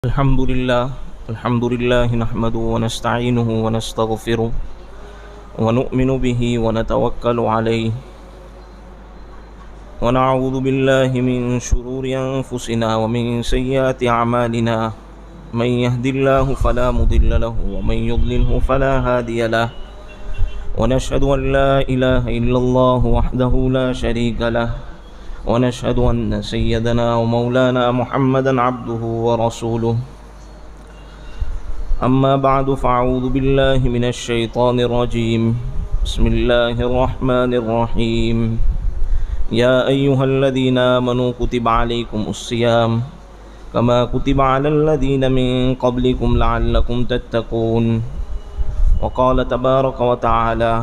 الحمد لله نحمده ونستعينه ونستغفره ونؤمن به ونتوكل عليه ونعوذ بالله من شرور أنفسنا ومن سيئات أعمالنا من يهد الله فلا مضل له ومن يضلله فلا هادي له ونشهد أن لا إله إلا الله وحده لا شريك له ونشهد أن سيدنا ومولانا محمدا عبده ورسوله أما بعد فأعوذ بالله من الشيطان الرجيم بسم الله الرحمن الرحيم يا أيها الذين آمنوا كتب عليكم الصيام كما كتب على الذين من قبلكم لعلكم تتقون وقال تبارك وتعالى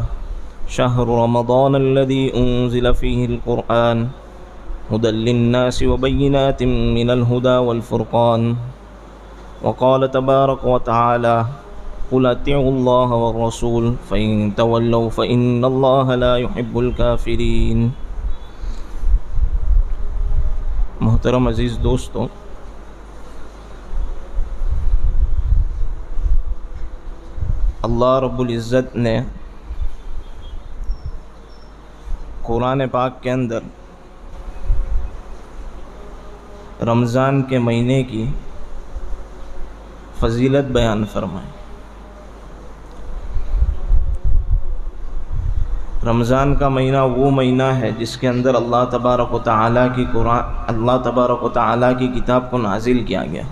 شهر رمضان الذي أنزل فيه القرآن هدى للناس وبينات من الهدى والفرقان وقال تبارك وتعالى قل اطيعوا الله والرسول فإن تولوا فإن الله لا يحب الكافرين۔ محترم عزیز دوستو، اللہ رب العزت نے قرآن پاک کے اندر رمضان کے مہینے کی فضیلت بیان فرمائی۔ رمضان کا مہینہ وہ مہینہ ہے جس کے اندر اللہ تبارک و تعالیٰ کی کتاب کو نازل کیا گیا،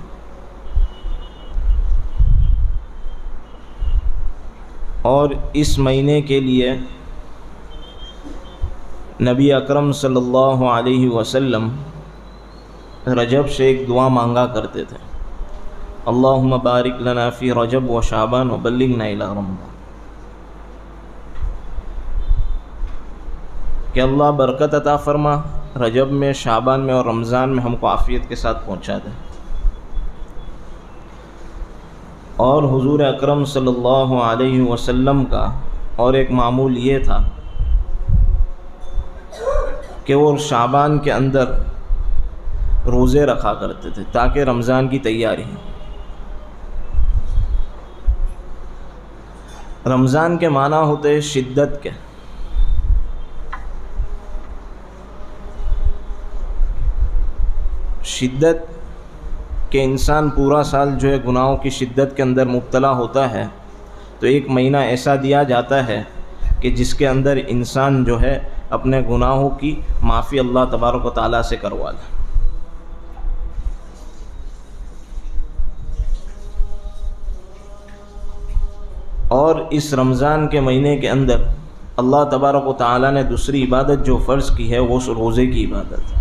اور اس مہینے کے لیے نبی اکرم صلی اللہ علیہ وسلم رجب سے ایک دعا مانگا کرتے تھے، اللہم بارک لنا فی رجب و شعبان و بلغنا الی رمضان، کہ اللہ برکت عطا فرما، رجب میں، شعبان میں اور رمضان میں ہم کو عافیت کے ساتھ پہنچا دے۔ اور حضور اکرم صلی اللہ علیہ وسلم کا اور ایک معمول یہ تھا کہ وہ شعبان کے اندر روزے رکھا کرتے تھے تاکہ رمضان کی تیاری ہو۔ رمضان کے معنی ہوتے ہیں شدت کے، شدت کہ انسان پورا سال جو ہے گناہوں کی شدت کے اندر مبتلا ہوتا ہے، تو ایک مہینہ ایسا دیا جاتا ہے کہ جس کے اندر انسان جو ہے اپنے گناہوں کی معافی اللہ تبارک و تعالیٰ سے کروا لے۔ اور اس رمضان کے مہینے کے اندر اللہ تبارک و تعالیٰ نے دوسری عبادت جو فرض کی ہے وہ روزے کی عبادت ہے،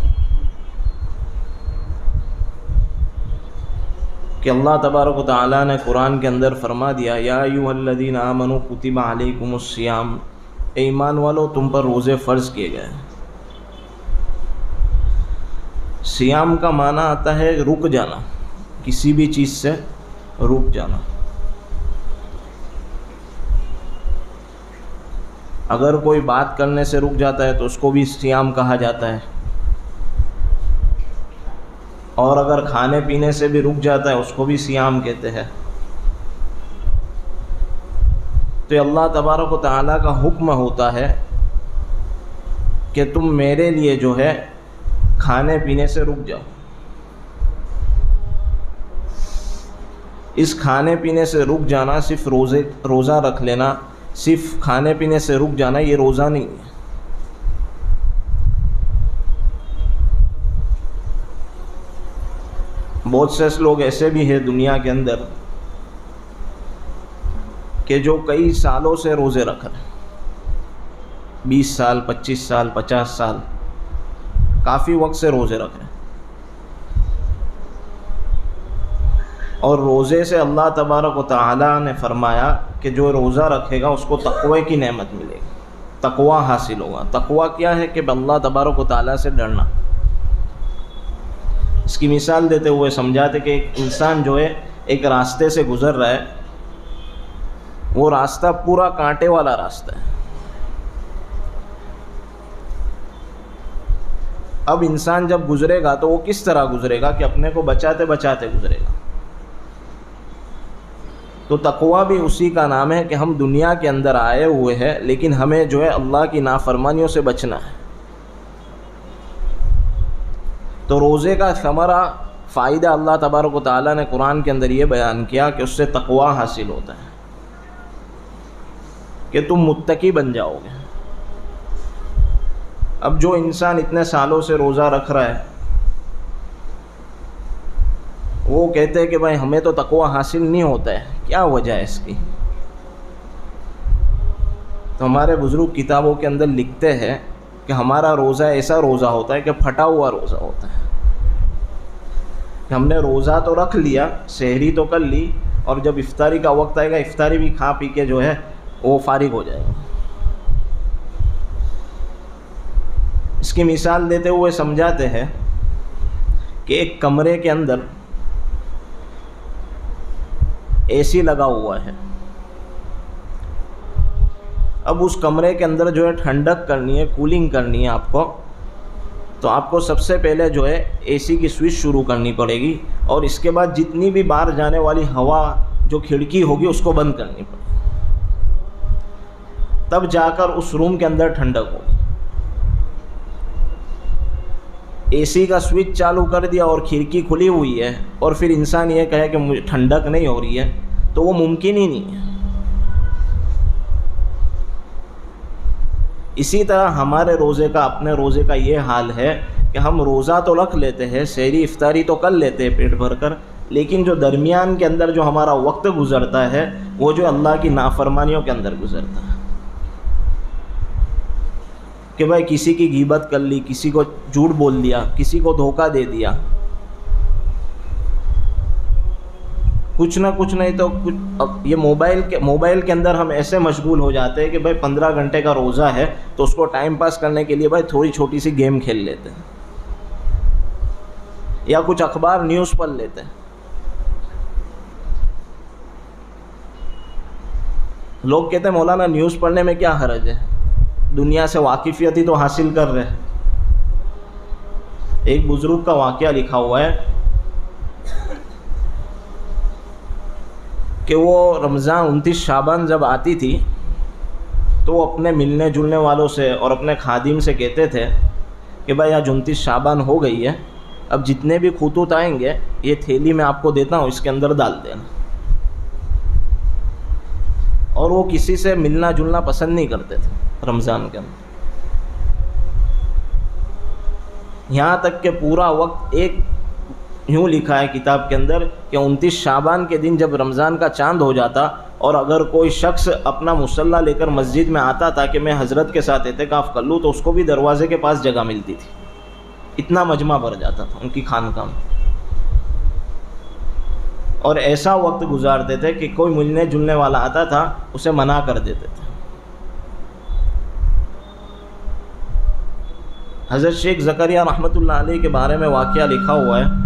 کہ اللہ تبارک و تعالیٰ نے قرآن کے اندر فرما دیا یا ایھا الذین آمنوا کتب علیکم الصیام، اے ایمان والو تم پر روزے فرض کیے گئے ہیں۔ صیام کا معنی آتا ہے رک جانا، کسی بھی چیز سے رک جانا۔ اگر کوئی بات کرنے سے رک جاتا ہے تو اس کو بھی صیام کہا جاتا ہے، اور اگر کھانے پینے سے بھی رک جاتا ہے اس کو بھی صیام کہتے ہیں۔ تو اللہ تبارک و تعالیٰ کا حکم ہوتا ہے کہ تم میرے لیے جو ہے کھانے پینے سے رک جاؤ۔ اس کھانے پینے سے رک جانا، صرف روزہ رکھ لینا، صرف کھانے پینے سے رک جانا، یہ روزہ نہیں ہے۔ بہت سے لوگ ایسے بھی ہیں دنیا کے اندر کہ جو کئی سالوں سے روزے رکھ رہے ہیں، 20 سال، 25 سال، 50 سال، کافی وقت سے روزے رکھ رہے ہیں، اور روزے سے اللہ تبارک و تعالیٰ نے فرمایا کہ جو روزہ رکھے گا اس کو تقوی کی نعمت ملے گی، تقوی حاصل ہوگا۔ تقوی کیا ہے؟ کہ اللہ تبارک و تعالیٰ سے ڈرنا۔ اس کی مثال دیتے ہوئے سمجھاتے کہ ایک انسان جو ہے ایک راستے سے گزر رہا ہے، وہ راستہ پورا کانٹے والا راستہ ہے، اب انسان جب گزرے گا تو وہ کس طرح گزرے گا کہ اپنے کو بچاتے بچاتے گزرے گا۔ تو تقویٰ بھی اسی کا نام ہے کہ ہم دنیا کے اندر آئے ہوئے ہیں لیکن ہمیں جو ہے اللہ کی نافرمانیوں سے بچنا ہے. تو روزے کا ثمرہ فائدہ اللہ تبارک و تعالیٰ نے قرآن کے اندر یہ بیان کیا کہ اس سے تقویٰ حاصل ہوتا ہے کہ تم متقی بن جاؤ گے. اب جو انسان اتنے سالوں سے روزہ رکھ رہا ہے وہ کہتے ہیں کہ بھائی ہمیں تو تقویٰ حاصل نہیں ہوتا ہے، کیا وجہ ہے اس کی؟ تو ہمارے بزرگ کتابوں کے اندر لکھتے ہیں کہ ہمارا روزہ ایسا روزہ ہوتا ہے کہ پھٹا ہوا روزہ ہوتا ہے کہ ہم نے روزہ تو رکھ لیا، سحری تو کر لی، اور جب افطاری کا وقت آئے گا افطاری بھی کھا پی کے جو ہے وہ فارغ ہو جائے گا. اس کی مثال دیتے ہوئے سمجھاتے ہیں کہ ایک کمرے کے اندر اے سی لگا ہوا ہے. اب اس کمرے کے اندر جو ہے ٹھنڈک کرنی ہے، کولنگ کرنی ہے آپ کو، تو آپ کو سب سے پہلے جو ہے اے سی کی سوئچ شروع کرنی پڑے گی، اور اس کے بعد جتنی بھی باہر جانے والی ہوا جو کھڑکی ہوگی اس کو بند کرنی پڑے گی، تب جا کر اس روم کے اندر ٹھنڈک ہوگی. اے سی کا سوئچ چالو کر دیا اور کھڑکی کھلی ہوئی ہے اور پھر انسان یہ کہے کہ مجھے ٹھنڈک نہیں ہو رہی ہے تو وہ ممکن ہی نہیں ہے. اسی طرح ہمارے روزے کا، اپنے روزے کا یہ حال ہے کہ ہم روزہ تو رکھ لیتے ہیں، سحری افطاری تو کر لیتے ہیں پیٹ بھر کر، لیکن جو درمیان کے اندر جو ہمارا وقت گزرتا ہے وہ جو اللہ کی نافرمانیوں کے اندر گزرتا ہے کہ بھائی کسی کی غیبت کر لی، کسی کو جھوٹ بول دیا، کسی کو دھوکہ دے دیا، کچھ نہ کچھ نہیں تو کچھ. اب یہ موبائل کے اندر ہم ایسے مشغول ہو جاتے ہیں کہ بھائی 15 گھنٹے کا روزہ ہے تو اس کو ٹائم پاس کرنے کے لیے بھائی تھوڑی چھوٹی سی گیم کھیل لیتے ہیں یا کچھ اخبار نیوز پڑھ لیتے ہیں. لوگ کہتے ہیں مولانا نیوز پڑھنے میں کیا حرج ہے، دنیا سے واقفیت ہی تو حاصل کر رہے. ایک بزرگ کا واقعہ لکھا ہوا ہے کہ وہ رمضان 29 شعبان جب آتی تھی تو وہ اپنے ملنے جلنے والوں سے اور اپنے خادم سے کہتے تھے کہ بھائی آج 29 شعبان ہو گئی ہے، اب جتنے بھی خطوط آئیں گے یہ تھیلی میں آپ کو دیتا ہوں، اس کے اندر ڈال دینا. اور وہ کسی سے ملنا جلنا پسند نہیں کرتے تھے رمضان کے اندر. یہاں تک کہ پورا وقت ایک یوں لکھا ہے کتاب کے اندر کہ 29 شعبان کے دن جب رمضان کا چاند ہو جاتا اور اگر کوئی شخص اپنا مصلی لے کر مسجد میں آتا تھا کہ میں حضرت کے ساتھ اعتکاف کر لوں تو اس کو بھی دروازے کے پاس جگہ ملتی تھی، اتنا مجمع بھر جاتا تھا ان کی خانقاہ میں. اور ایسا وقت گزارتے تھے کہ کوئی ملنے جلنے والا آتا تھا اسے منع کر دیتے تھے. حضرت شیخ زکریا رحمۃ اللہ علیہ کے بارے میں واقعہ لکھا ہوا ہے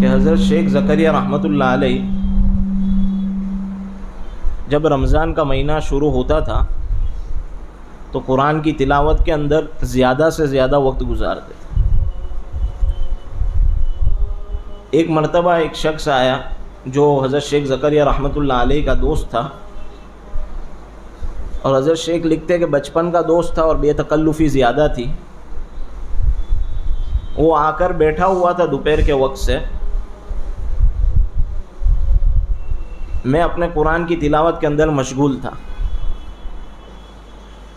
کہ حضرت شیخ زکریا رحمۃ اللہ علیہ جب رمضان کا مہینہ شروع ہوتا تھا تو قرآن کی تلاوت کے اندر زیادہ سے زیادہ وقت گزارتے تھے. ایک مرتبہ ایک شخص آیا جو حضرت شیخ زکریا رحمۃ اللہ علیہ کا دوست تھا، اور حضرت شیخ لکھتے کہ بچپن کا دوست تھا اور بے تکلفی زیادہ تھی. وہ آ کر بیٹھا ہوا تھا دوپہر کے وقت سے، میں اپنے قرآن کی تلاوت کے اندر مشغول تھا،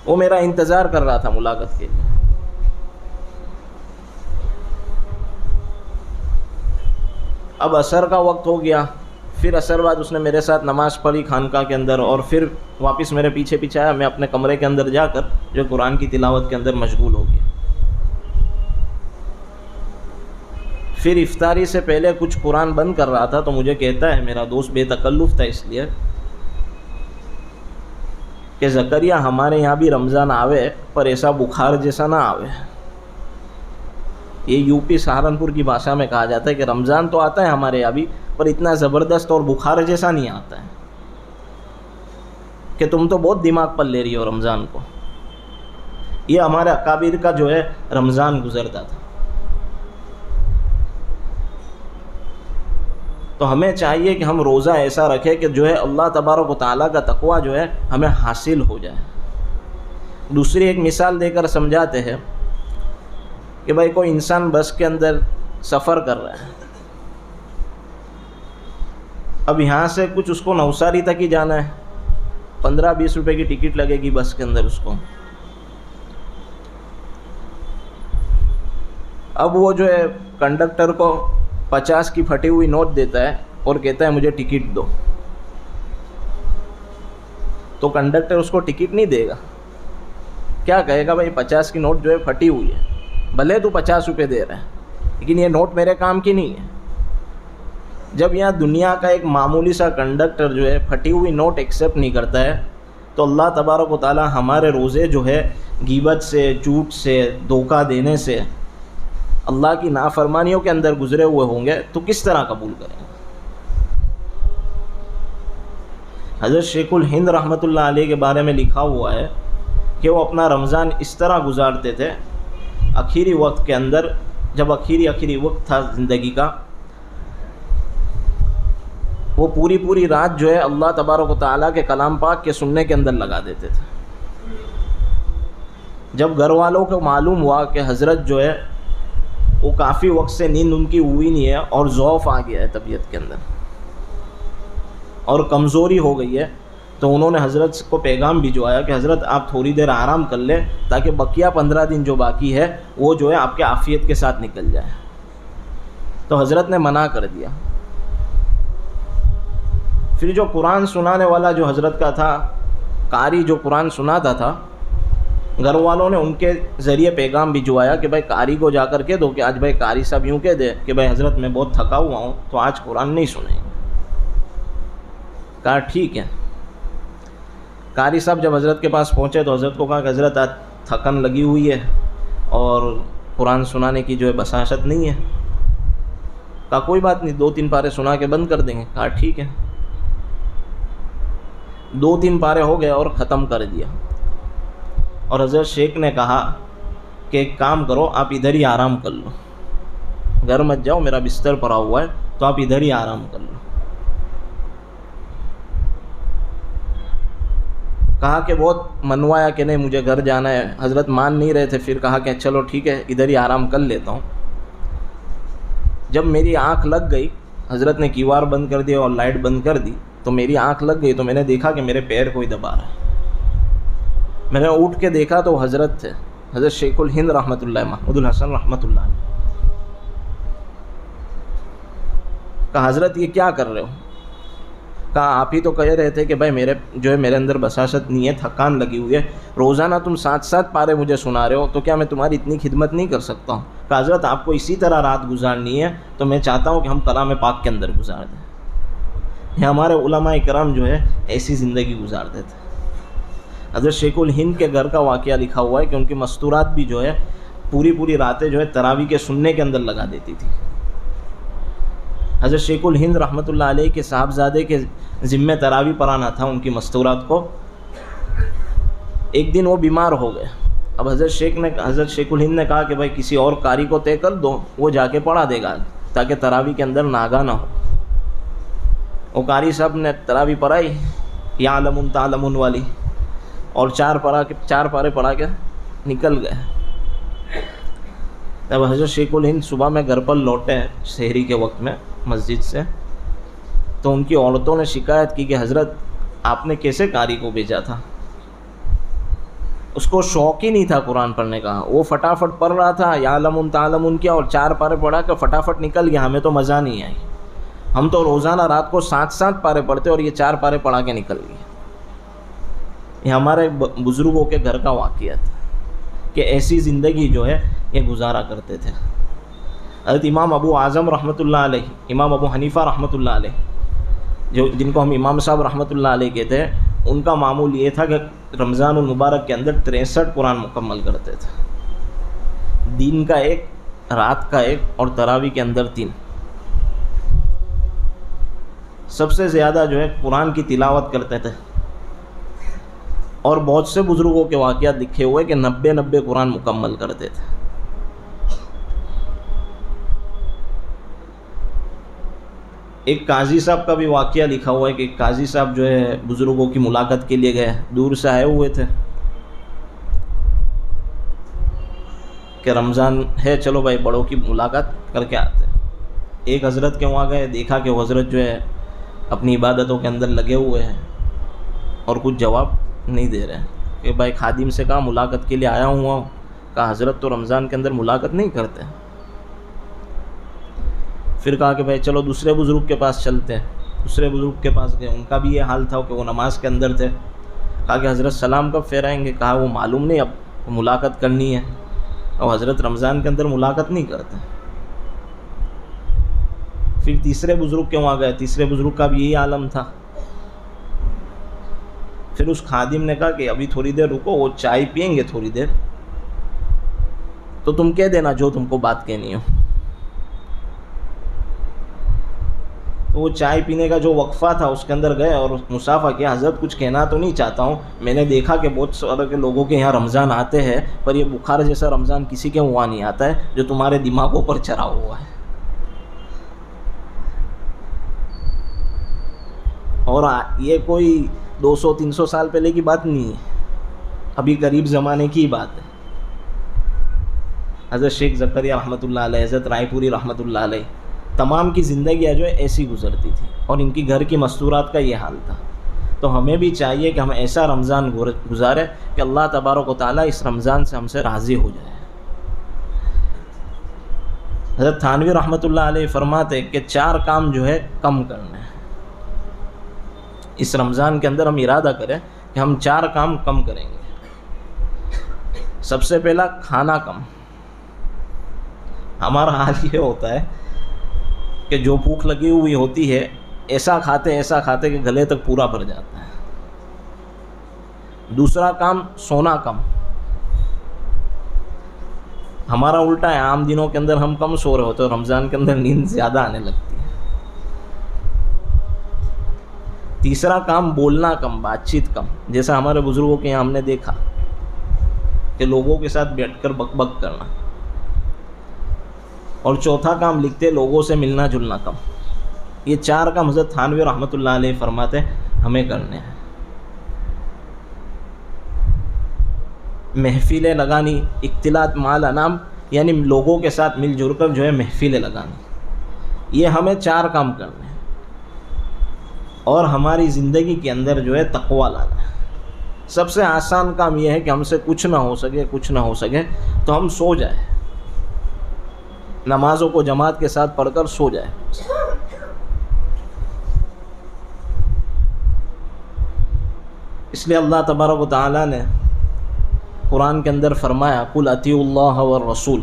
وہ میرا انتظار کر رہا تھا ملاقات کے لیے. اب عصر کا وقت ہو گیا، پھر عصر بعد اس نے میرے ساتھ نماز پڑھی خانقاہ کے اندر اور پھر واپس میرے پیچھے پیچھے آیا. میں اپنے کمرے کے اندر جا کر جو قرآن کی تلاوت کے اندر مشغول ہو گیا. پھر افطاری سے پہلے کچھ قرآن بند کر رہا تھا تو مجھے کہتا ہے میرا دوست، بے تکلف تھا اس لیے، کہ زکریا ہمارے یہاں بھی رمضان آوے پر ایسا بخار جیسا نہ آوے. یہ یو پی سہارنپور کی بھاشا میں کہا جاتا ہے کہ رمضان تو آتا ہے ہمارے یہاں بھی پر اتنا زبردست اور بخار جیسا نہیں آتا ہے، کہ تم تو بہت دماغ پر لے رہی ہو رمضان کو. یہ ہمارے اکابر کا جو ہے رمضان گزرتا تھا. تو ہمیں چاہیے کہ ہم روزہ ایسا رکھیں کہ جو ہے اللہ تبارک و تعالیٰ کا تقویٰ جو ہے ہمیں حاصل ہو جائے۔ دوسری ایک مثال دے کر سمجھاتے ہیں کہ بھائی کوئی انسان بس کے اندر سفر کر رہا ہے، اب یہاں سے کچھ اس کو نوساری تک ہی جانا ہے، 15-20 روپے کی ٹکٹ لگے گی بس کے اندر اس کو۔ اب وہ جو ہے کنڈکٹر کو 50 کی پھٹی ہوئی نوٹ دیتا ہے اور کہتا ہے مجھے ٹکٹ دو، تو کنڈکٹر اس کو ٹکٹ نہیں دے گا، کیا کہے گا؟ بھائی 50 کی نوٹ جو ہے پھٹی ہوئی ہے، بھلے تو 50 روپے دے رہا ہے لیکن یہ نوٹ میرے کام کی نہیں ہے۔ جب یہاں دنیا کا ایک معمولی سا کنڈکٹر جو ہے پھٹی ہوئی نوٹ ایکسیپٹ نہیں کرتا ہے، تو اللہ تبارک و تعالیٰ ہمارے روزے جو ہے غیبت سے، جھوٹ سے، دھوکہ دینے سے، اللہ کی نافرمانیوں کے اندر گزرے ہوئے ہوں گے تو کس طرح قبول کریں گے؟ حضرت شیخ الہند رحمۃ اللہ علیہ کے بارے میں لکھا ہوا ہے کہ وہ اپنا رمضان اس طرح گزارتے تھے، آخری وقت کے اندر، جب آخری وقت تھا زندگی کا، وہ پوری رات جو ہے اللہ تبارک و تعالیٰ کے کلام پاک کے سننے کے اندر لگا دیتے تھے۔ جب گھر والوں کو معلوم ہوا کہ حضرت جو ہے وہ کافی وقت سے نیند ان کی ہوئی نہیں ہے اور ضعف آ گیا ہے طبیعت کے اندر اور کمزوری ہو گئی ہے، تو انہوں نے حضرت کو پیغام بھجوایا کہ حضرت آپ تھوڑی دیر آرام کر لیں تاکہ بقیہ 15 دن جو باقی ہے وہ جو ہے آپ کے عافیت کے ساتھ نکل جائے۔ تو حضرت نے منع کر دیا۔ پھر جو قرآن سنانے والا جو حضرت کا تھا، قاری جو قرآن سناتا تھا، گھر والوں نے ان کے ذریعے پیغام بھجوایا کہ بھائی قاری کو جا کر کے دو کہ آج بھائی قاری صاحب یوں کہہ دے کہ بھائی حضرت میں بہت تھکا ہوا ہوں تو آج قرآن نہیں سنیں گے۔ کہا ٹھیک ہے۔ قاری صاحب جب حضرت کے پاس پہنچے تو حضرت کو کہا کہ حضرت آج تھکن لگی ہوئی ہے اور قرآن سنانے کی جو ہے بساطت نہیں ہے۔ کہا کوئی بات نہیں، 2-3 پارے سنا کے بند کر دیں گے۔ کہا ٹھیک ہے۔ 2-3 پارے ہو گئے اور ختم کر دیا، اور حضرت شیخ نے کہا کہ ایک کام کرو، آپ ادھر ہی آرام کر لو، گھر مت جاؤ، میرا بستر پڑا ہوا ہے تو آپ ادھر ہی آرام کر لو۔ کہا کہ بہت منوایا کہ نہیں مجھے گھر جانا ہے، حضرت مان نہیں رہے تھے، پھر کہا کہ چلو ٹھیک ہے ادھر ہی آرام کر لیتا ہوں۔ جب میری آنکھ لگ گئی، حضرت نے کیوار بند کر دیا اور لائٹ بند کر دی، تو میری آنکھ لگ گئی تو میں نے دیکھا کہ میرے پیر کوئی دبا رہا ہے۔ میں نے اٹھ کے دیکھا تو حضرت تھے، حضرت شیخ الہند رحمۃ اللہ، محمود الحسن رحمۃ اللہ علیہ۔ کہا حضرت یہ کیا کر رہے ہو؟ کہا آپ ہی تو کہہ رہے تھے کہ بھائی میرے اندر بساطت نہیں ہے، تھکان لگی ہوئی ہے، روزانہ تم 7 پارے مجھے سنا رہے ہو، تو کیا میں تمہاری اتنی خدمت نہیں کر سکتا ہوں؟ کہا حضرت آپ کو اسی طرح رات گزارنی ہے تو میں چاہتا ہوں کہ ہم کلام پاک کے اندر گزار دیں۔ یہ ہمارے علماء کرام جو ہے ایسی زندگی گزارتے تھے۔ حضرت شیخ الہند کے گھر کا واقعہ لکھا ہوا ہے کہ ان کی مستورات بھی جو ہے پوری راتیں جو ہے تراویح کے سننے کے اندر لگا دیتی تھی۔ حضرت شیخ الہند رحمۃ اللہ علیہ کے صاحبزادے کے ذمہ تراویح پڑھانا تھا ان کی مستورات کو۔ ایک دن وہ بیمار ہو گئے، اب حضرت شیخ الہند نے کہا کہ بھائی کسی اور قاری کو طے کر دو، وہ جا کے پڑھا دے گا تاکہ تراویح کے اندر ناگا نہ ہو۔ وہ قاری صاحب نے تراویح پڑھائی، یعلمون تعلمون والی، اور 4 پارے پڑھا کے نکل گئے۔ جب حضرت شیخ الہند صبح میں گھر پر لوٹے سحری کے وقت میں مسجد سے، تو ان کی عورتوں نے شکایت کی کہ حضرت آپ نے کیسے قاری کو بھیجا تھا؟ اس کو شوق ہی نہیں تھا قرآن پڑھنے کا، وہ فٹافٹ پڑھ رہا تھا، یعلمون تعلمون کیا اور 4 پارے پڑھا کر فٹافٹ نکل گیا، ہمیں تو مزہ نہیں آئی۔ ہم تو روزانہ رات کو 7 پارے پڑھتے اور یہ 4 پارے پڑھا کے نکل گئے۔ یہ ہمارے بزرگوں کے گھر کا واقعہ تھا کہ ایسی زندگی جو ہے یہ گزارا کرتے تھے۔ حضرت امام ابو اعظم رحمۃ اللہ علیہ، امام ابو حنیفہ رحمۃ اللہ علیہ، جن کو ہم امام صاحب رحمۃ اللہ علیہ کہتے ہیں، ان کا معمول یہ تھا کہ رمضان المبارک کے اندر 63 قرآن مکمل کرتے تھے، دن کا 1، رات کا 1 اور تراویح کے اندر 3۔ سب سے زیادہ جو ہے قرآن کی تلاوت کرتے تھے، اور بہت سے بزرگوں کے واقعات لکھے ہوئے کہ 90 قرآن مکمل کرتے تھے۔ ایک قاضی صاحب کا بھی واقعہ لکھا ہوا ہے کہ ایک قاضی صاحب جو ہے بزرگوں کی ملاقات کے لیے گئے، دور سے آئے ہوئے تھے کہ رمضان ہے چلو بھائی بڑوں کی ملاقات کر کے آتے ہیں۔ ایک حضرت کے وہاں گئے، دیکھا کہ وہ حضرت جو ہے اپنی عبادتوں کے اندر لگے ہوئے ہیں اور کچھ جواب نہیں دے رہے ہیں کہ بھائی خادم سے کہا ملاقات کے لیے آیا ہوا ہوں، کہا حضرت تو رمضان کے اندر ملاقات نہیں کرتے۔ پھر کہا کہ بھائی چلو دوسرے بزرگ کے پاس چلتے ہیں، دوسرے بزرگ کے پاس گئے، ان کا بھی یہ حال تھا کہ وہ نماز کے اندر تھے۔ کہا کہ حضرت سلام کب پھیرائیں گے؟ کہا وہ معلوم نہیں، اب ملاقات کرنی ہے، اور حضرت رمضان کے اندر ملاقات نہیں کرتے۔ پھر تیسرے بزرگ کے وہاں گئے، تیسرے بزرگ کا بھی یہی عالم تھا۔ پھر اس خادم نے کہا کہ ابھی تھوڑی دیر رکو، وہ چائے پئیں گے تھوڑی دیر، تو تم کہہ دینا جو تم کو بات کہنی ہو۔ تو وہ چائے پینے کا جو وقفہ تھا اس کے اندر گئے اور مصافحہ کیا، حضرت کچھ کہنا تو نہیں چاہتا ہوں، میں نے دیکھا کہ بہت سارے کے لوگوں کے یہاں رمضان آتے ہیں، پر یہ بخار جیسا رمضان کسی کے وہاں نہیں آتا ہے جو تمہارے دماغوں پر چڑھا ہوا ہے۔ اور یہ کوئی 200-300 سال پہلے کی بات نہیں ہے، ابھی قریب زمانے کی بات ہے۔ حضرت شیخ زکریا رحمۃ اللہ علیہ، حضرت رائے پوری رحمۃ اللہ علیہ، تمام کی زندگیاں جو ہے ایسی گزرتی تھی اور ان کی گھر کی مستورات کا یہ حال تھا۔ تو ہمیں بھی چاہیے کہ ہم ایسا رمضان گزاریں کہ اللہ تبارک و تعالیٰ اس رمضان سے ہم سے راضی ہو جائے۔ حضرت تھانوی رحمۃ اللہ علیہ فرماتے کہ 4 کام جو ہے کم کرنے ہیں۔ اس رمضان کے اندر ہم ارادہ کریں کہ ہم 4 کام کم کریں گے۔ سب سے پہلا، کھانا کم۔ ہمارا حال یہ ہوتا ہے کہ جو بھوک لگی ہوئی ہوتی ہے ایسا کھاتے کہ گلے تک پورا بھر جاتا ہے۔ دوسرا کام، سونا کم۔ ہمارا الٹا ہے، عام دنوں کے اندر ہم کم سو رہے ہوتے ہیں، رمضان کے اندر نیند زیادہ آنے لگتی ہے۔ تیسرا کام، بولنا کم، بات چیت کم، جیسا ہمارے بزرگوں کے یہاں ہم نے دیکھا کہ لوگوں کے ساتھ بیٹھ کر بک بک کرنا۔ اور چوتھا کام لکھتے، لوگوں سے ملنا جلنا کم۔ یہ 4 کام حضرت تھانوی رحمۃ اللہ علیہ فرماتے ہمیں کرنے ہیں۔ محفلیں لگانی، اختلاط مال انام، یعنی لوگوں کے ساتھ مل جل کر جو ہے محفلیں لگانی، یہ ہمیں 4 کام کرنے ہیں۔ اور ہماری زندگی کے اندر جو ہے تقویٰ لانا ہے۔ سب سے آسان کام یہ ہے کہ ہم سے کچھ نہ ہو سکے تو ہم سو جائیں، نمازوں کو جماعت کے ساتھ پڑھ کر سو جائے۔ اس لیے اللہ تبارک و تعالیٰ نے قرآن کے اندر فرمایا، قل اطیعوا اللہ والرسول،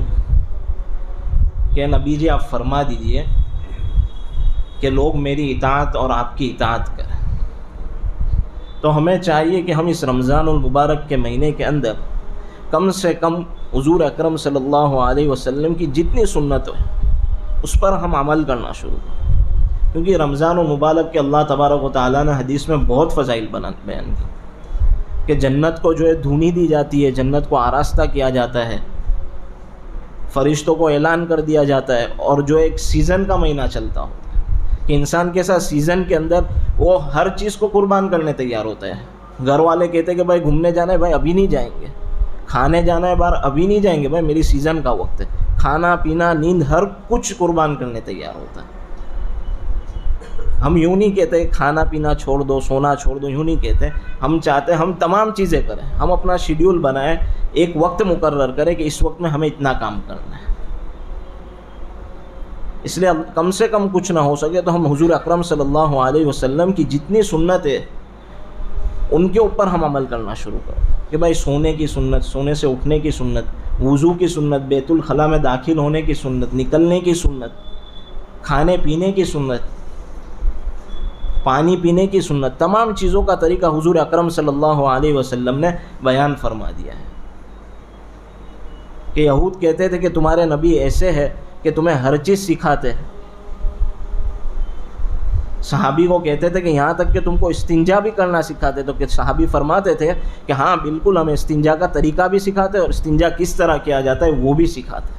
کہ نبی جی آپ فرما دیجئے کہ لوگ میری اطاعت اور آپ کی اطاعت کریں۔ تو ہمیں چاہیے کہ ہم اس رمضان المبارک کے مہینے کے اندر کم سے کم حضور اکرم صلی اللہ علیہ وسلم کی جتنی سنت ہے اس پر ہم عمل کرنا شروع کریں، کیونکہ رمضان المبارک کے اللہ تبارک و تعالیٰ نے حدیث میں بہت فضائل بیان کی کہ جنت کو جو ہے دھونی دی جاتی ہے، جنت کو آراستہ کیا جاتا ہے، فرشتوں کو اعلان کر دیا جاتا ہے، اور جو ایک سیزن کا مہینہ چلتا ہوتا ہے کہ انسان کے ساتھ سیزن کے اندر وہ ہر چیز کو قربان کرنے تیار ہوتا ہے۔ گھر والے کہتے ہیں کہ بھائی گھومنے جانا ہے، بھائی ابھی نہیں جائیں گے، کھانے جانا ہے باہر، ابھی نہیں جائیں گے، بھائی میری سیزن کا وقت ہے۔ کھانا پینا نیند ہر کچھ قربان کرنے تیار ہوتا ہے۔ ہم یوں نہیں کہتے کھانا پینا چھوڑ دو، سونا چھوڑ دو، یوں نہیں کہتے، ہم چاہتے ہم تمام چیزیں کریں، ہم اپنا شیڈیول بنائیں، ایک وقت مقرر کریں کہ اس وقت میں ہمیں اتنا کام کرنا ہے۔ اس لیے کم سے کم کچھ نہ ہو سکے تو ہم حضور اکرم صلی اللہ علیہ وسلم کی جتنی سنت ہے ان کے اوپر ہم عمل کرنا شروع کریں کہ بھائی سونے کی سنت، سونے سے اٹھنے کی سنت، وضو کی سنت، بیت الخلاء میں داخل ہونے کی سنت، نکلنے کی سنت، کھانے پینے کی سنت، پانی پینے کی سنت، تمام چیزوں کا طریقہ حضور اکرم صلی اللہ علیہ وسلم نے بیان فرما دیا ہے۔ کہ یہود کہتے تھے کہ تمہارے نبی ایسے ہے کہ تمہیں ہر چیز سکھاتے ہیں، صحابی کو کہتے تھے کہ یہاں تک کہ تم کو استنجا بھی کرنا سکھاتے، تو کہ صحابی فرماتے تھے کہ ہاں بالکل ہمیں استنجا کا طریقہ بھی سکھاتے اور استنجا کس طرح کیا جاتا ہے وہ بھی سکھاتے۔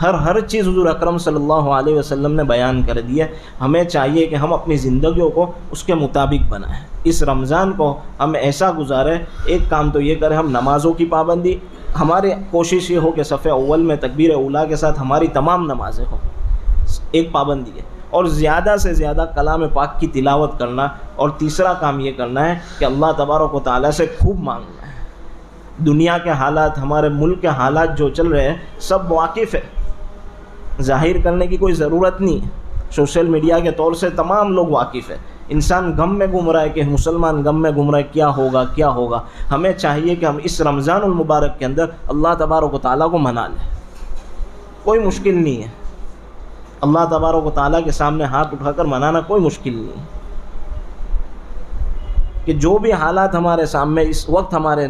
ہر چیز حضور اکرم صلی اللہ علیہ وسلم نے بیان کر دی ہے. ہمیں چاہیے کہ ہم اپنی زندگیوں کو اس کے مطابق بنائیں. اس رمضان کو ہم ایسا گزاریں. ایک کام تو یہ کریں ہم نمازوں کی پابندی، ہماری کوشش یہ ہو کہ صف اول میں تکبیر اولیٰ کے ساتھ ہماری تمام نمازیں ہوں، ایک پابندی ہے. اور زیادہ سے زیادہ کلام پاک کی تلاوت کرنا. اور تیسرا کام یہ کرنا ہے کہ اللہ تبارک و تعالیٰ سے خوب مانگنا ہے. دنیا کے حالات، ہمارے ملک کے حالات جو چل رہے ہیں سب واقف ہے، ظاہر کرنے کی کوئی ضرورت نہیں ہے. سوشل میڈیا کے طور سے تمام لوگ واقف ہے. انسان غم میں گم رہا ہے کہ مسلمان غم میں گم رہا ہے، کیا ہوگا کیا ہوگا. ہمیں چاہیے کہ ہم اس رمضان المبارک کے اندر اللہ تبارک و تعالیٰ کو منا لیں. کوئی مشکل نہیں ہے، اللہ تبارک و تعالیٰ کے سامنے ہاتھ اٹھا کر منانا کوئی مشکل نہیں ہے. کہ جو بھی حالات ہمارے سامنے اس وقت ہمارے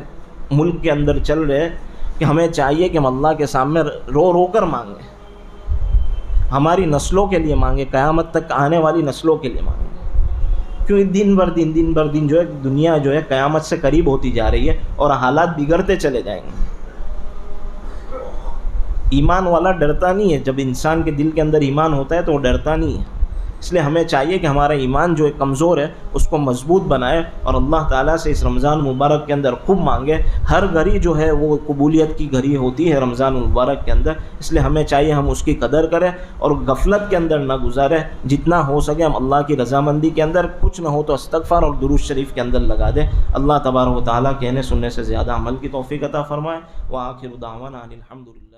ملک کے اندر چل رہے ہیں، کہ ہمیں چاہیے کہ ہم اللہ کے سامنے رو رو کر مانگیں. ہماری نسلوں کے لیے مانگیں، قیامت تک آنے والی نسلوں کے لیے مانگیں. کیونکہ دن بر دن جو ہے دنیا جو ہے قیامت سے قریب ہوتی جا رہی ہے اور حالات بگڑتے چلے جائیں گے. ایمان والا ڈرتا نہیں ہے. جب انسان کے دل کے اندر ایمان ہوتا ہے تو وہ ڈرتا نہیں ہے. اس لیے ہمیں چاہیے کہ ہمارا ایمان جو ہے کمزور ہے اس کو مضبوط بنائے اور اللہ تعالیٰ سے اس رمضان مبارک کے اندر خوب مانگے. ہر گھڑی جو ہے وہ قبولیت کی گھڑی ہوتی ہے رمضان مبارک کے اندر. اس لیے ہمیں چاہیے ہم اس کی قدر کریں اور غفلت کے اندر نہ گزاریں. جتنا ہو سکے ہم اللہ کی رضامندی کے اندر، کچھ نہ ہو تو استغفار اور درود شریف کے اندر لگا دیں. اللہ تبارک و تعالیٰ کہنے سننے سے زیادہ عمل کی توفیق عطا فرمائے. وآخر دعوانا ان الحمد للہ.